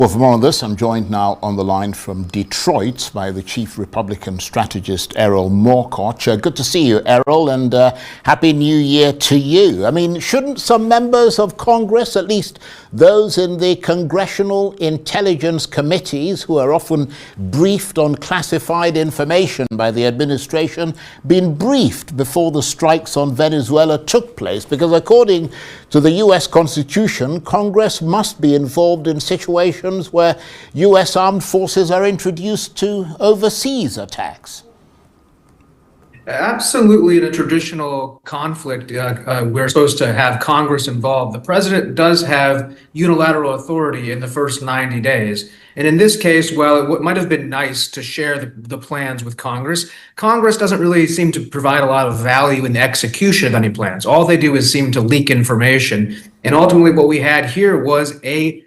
Well, for more on this, I'm joined now on the line from Detroit by the Chief Republican Strategist, Erol Morkoc. Good to see you, Erol, and Happy New Year to you. I mean, shouldn't some members of Congress, at least those in the Congressional Intelligence Committees, who are often briefed on classified information by the administration, been briefed before the strikes on Venezuela took place? Because according to the U.S. Constitution, Congress must be involved in situations where U.S. armed forces are introduced to overseas attacks. Absolutely, in a traditional conflict, we're supposed to have Congress involved. The president does have unilateral authority in the first 90 days. And in this case, while it might have been nice to share the plans with Congress, Congress doesn't really seem to provide a lot of value in the execution of any plans. All they do is seem to leak information. And ultimately, what we had here was a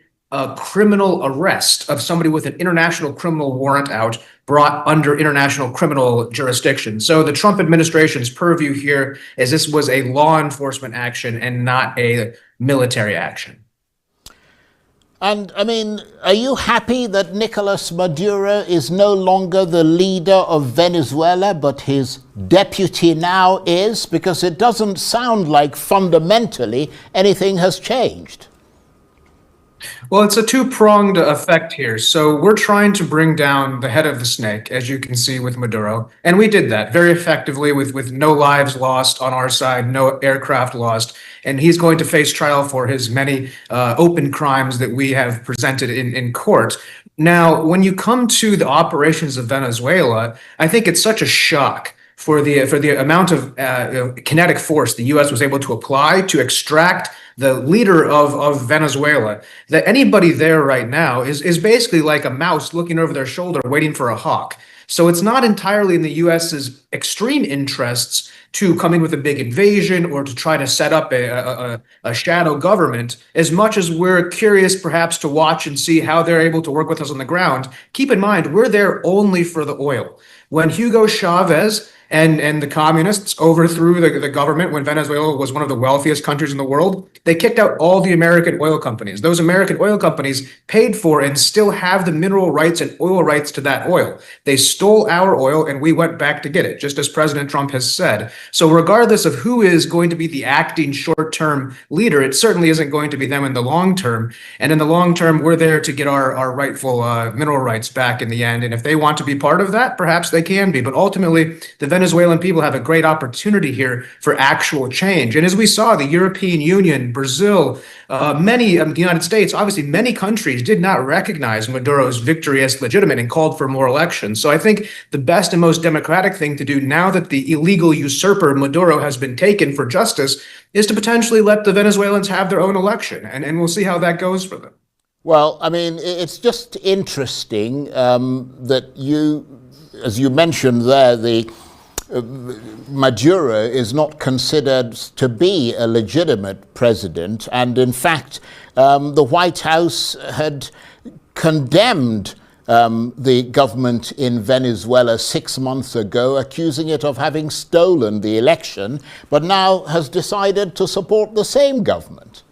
criminal arrest of somebody with an international criminal warrant out, brought under international criminal jurisdiction. So the Trump administration's purview here is this was a law enforcement action and not a military action. And, I mean, are you happy that Nicolas Maduro is no longer the leader of Venezuela, but his deputy now is? Because it doesn't sound like fundamentally anything has changed. Well, it's a two-pronged effect here. So we're trying to bring down the head of the snake, as you can see with Maduro. And we did that very effectively with no lives lost on our side, no aircraft lost. And he's going to face trial for his many open crimes that we have presented in court. Now, when you come to the operations of Venezuela, I think it's such a shock for the amount of kinetic force the U.S. was able to apply to extract the leader of Venezuela, that anybody there right now is basically like a mouse looking over their shoulder waiting for a hawk. So it's not entirely in the U.S.'s extreme interests to come in with a big invasion or to try to set up a shadow government, as much as we're curious perhaps to watch and see how they're able to work with us on the ground. Keep in mind, we're there only for the oil. When Hugo Chavez and the communists overthrew the government when Venezuela was one of the wealthiest countries in the world, they kicked out all the American oil companies. Those American oil companies paid for and still have the mineral rights and oil rights to that oil. They stole our oil and we went back to get it, just as President Trump has said. So regardless of who is going to be the acting short-term leader, it certainly isn't going to be them in the long term. And in the long term, we're there to get our rightful mineral rights back in the end. And if they want to be part of that, perhaps they can be. But ultimately, the Venezuelan people have a great opportunity here for actual change. And as we saw, the European Union, Brazil, the United States, obviously many countries did not recognize Maduro's victory as legitimate and called for more elections. So I think the best and most democratic thing to do now that the illegal usurper Maduro has been taken for justice is to potentially let the Venezuelans have their own election. And we'll see how that goes for them. Well, I mean, it's just interesting that as you mentioned there, Maduro is not considered to be a legitimate president, and in fact, the White House had condemned the government in Venezuela 6 months ago, accusing it of having stolen the election, but now has decided to support the same government.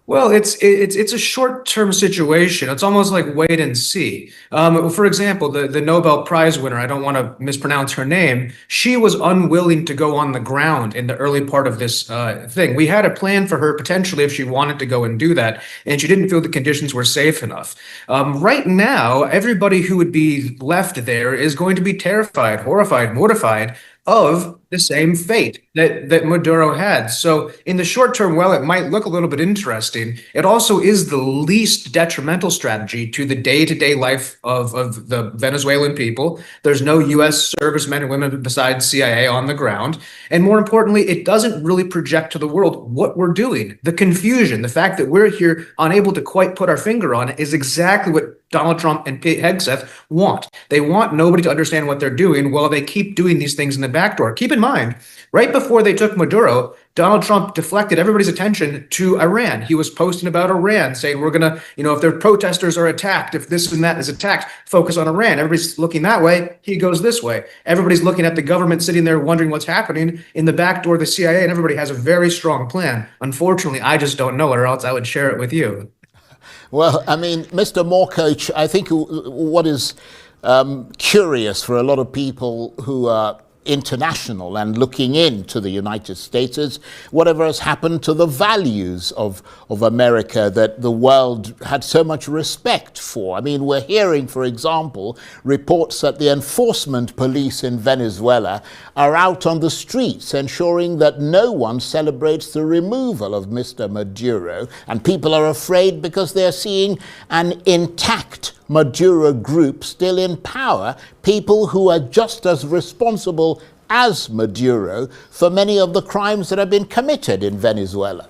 Well, it's a short-term situation. It's almost like wait and see. For example, the Nobel Prize winner, I don't want to mispronounce her name, she was unwilling to go on the ground in the early part of this thing. We had a plan for her potentially if she wanted to go and do that, and she didn't feel the conditions were safe enough. Right now, everybody who would be left there is going to be terrified, horrified, mortified of the same fate that Maduro had. So in the short term, while it might look a little bit interesting, it also is the least detrimental strategy to the day-to-day life of the Venezuelan people. There's no U.S. servicemen and women besides CIA on the ground. And more importantly, it doesn't really project to the world what we're doing. The confusion, the fact that we're here unable to quite put our finger on it is exactly what Donald Trump and Pete Hegseth want. They want nobody to understand what they're doing while they keep doing these things in the back door. Keep in mind, right before they took Maduro, Donald Trump deflected everybody's attention to Iran. He was posting about Iran, saying we're going to, if their protesters are attacked, if this and that is attacked, focus on Iran. Everybody's looking that way. He goes this way. Everybody's looking at the government sitting there wondering what's happening in the back door of the CIA, and everybody has a very strong plan. Unfortunately, I just don't know it, or else I would share it with you. Well, I mean, Mr. Morkoc, I think what is curious for a lot of people who are international and looking into the United States is whatever has happened to the values of America that the world had so much respect for. I mean, we're hearing, for example, reports that the enforcement police in Venezuela are out on the streets ensuring that no one celebrates the removal of Mr. Maduro, and people are afraid because they're seeing an intact Maduro group still in power, people who are just as responsible as Maduro for many of the crimes that have been committed in Venezuela.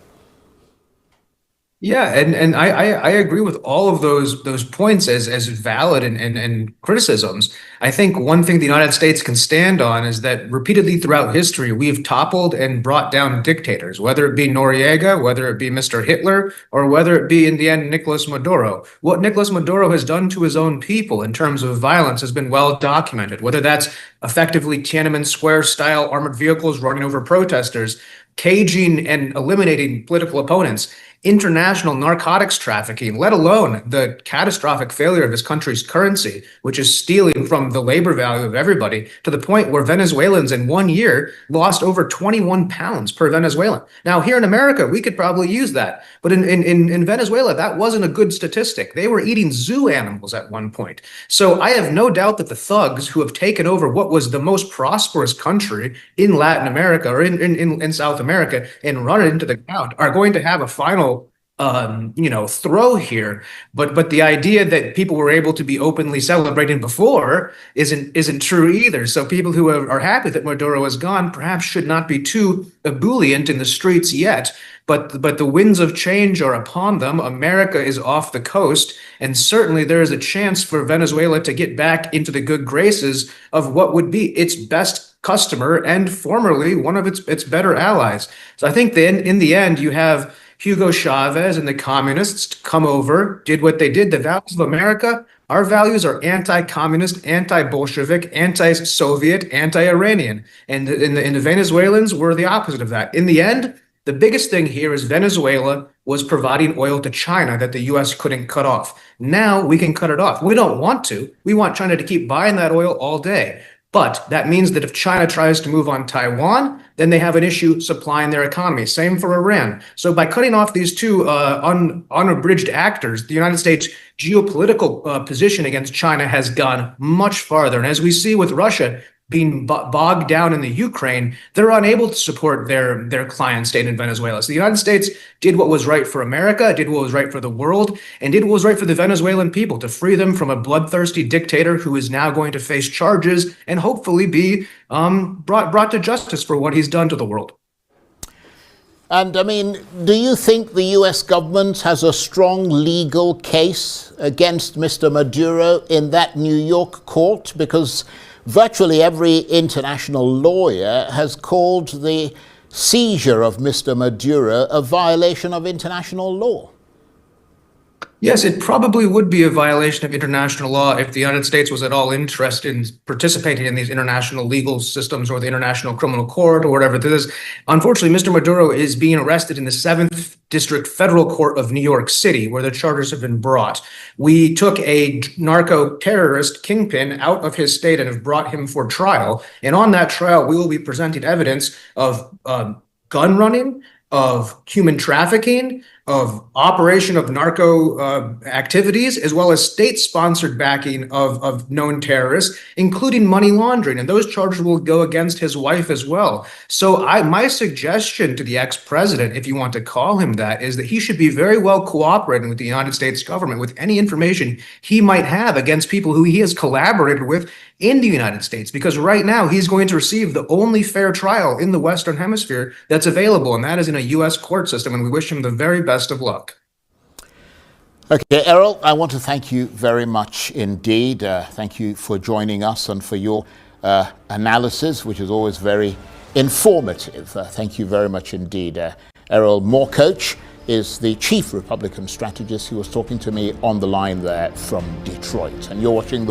Yeah, and I agree with all of those points as valid and criticisms. I think one thing the United States can stand on is that repeatedly throughout history, we've toppled and brought down dictators, whether it be Noriega, whether it be Mr. Hitler, or whether it be, in the end, Nicolas Maduro. What Nicolas Maduro has done to his own people in terms of violence has been well documented, whether that's effectively Tiananmen Square-style armored vehicles running over protesters, caging and eliminating political opponents, international narcotics trafficking, let alone the catastrophic failure of his country's currency, which is stealing from the labor value of everybody, to the point where Venezuelans in 1 year lost over 21 pounds per Venezuelan. Now, here in America, we could probably use that. But in Venezuela, that wasn't a good statistic. They were eating zoo animals at one point. So I have no doubt that the thugs who have taken over what was the most prosperous country in Latin America or in South America and run it into the ground are going to have a final throw here, but the idea that people were able to be openly celebrating before isn't true either. So people who are happy that Maduro is gone perhaps should not be too ebullient in the streets yet. But the winds of change are upon them. America is off the coast, and certainly there is a chance for Venezuela to get back into the good graces of what would be its best customer and formerly one of its better allies. So I think then in the end you have Hugo Chavez and the communists come over, did what they did. The values of America, our values are anti-communist, anti-Bolshevik, anti-Soviet, anti-Iranian. And the Venezuelans were the opposite of that. In the end, the biggest thing here is Venezuela was providing oil to China that the U.S. couldn't cut off. Now we can cut it off. We don't want to. We want China to keep buying that oil all day. But that means that if China tries to move on Taiwan, then they have an issue supplying their economy. Same for Iran. So by cutting off these two unabridged actors, the United States geopolitical position against China has gone much farther. And as we see with Russia being bogged down in the Ukraine, they're unable to support their client state in Venezuela. So the United States did what was right for America, did what was right for the world, and did what was right for the Venezuelan people to free them from a bloodthirsty dictator who is now going to face charges and hopefully be brought to justice for what he's done to the world. And I mean, do you think the US government has a strong legal case against Mr. Maduro in that New York court? Because virtually every international lawyer has called the seizure of Mr. Maduro a violation of international law. Yes, it probably would be a violation of international law if the United States was at all interested in participating in these international legal systems or the International Criminal Court or whatever it is. Unfortunately, Mr. Maduro is being arrested in the 7th District Federal Court of New York City, where the charges have been brought. We took a narco terrorist kingpin out of his state and have brought him for trial. And on that trial, we will be presenting evidence of gun running, of human trafficking, of operation of narco activities, as well as state-sponsored backing of known terrorists, including money laundering. And those charges will go against his wife as well. So my suggestion to the ex-president, if you want to call him that, is that he should be very well cooperating with the United States government with any information he might have against people who he has collaborated with in the United States, because right now he's going to receive the only fair trial in the Western Hemisphere that's available, and that is in a U.S. court system, and we wish him the very best of luck. Okay, Erol, I want to thank you very much indeed. Thank you for joining us and for your analysis, which is always very informative. Thank you very much indeed. Erol Morkoc is the chief Republican strategist who was talking to me on the line there from Detroit. And you're watching the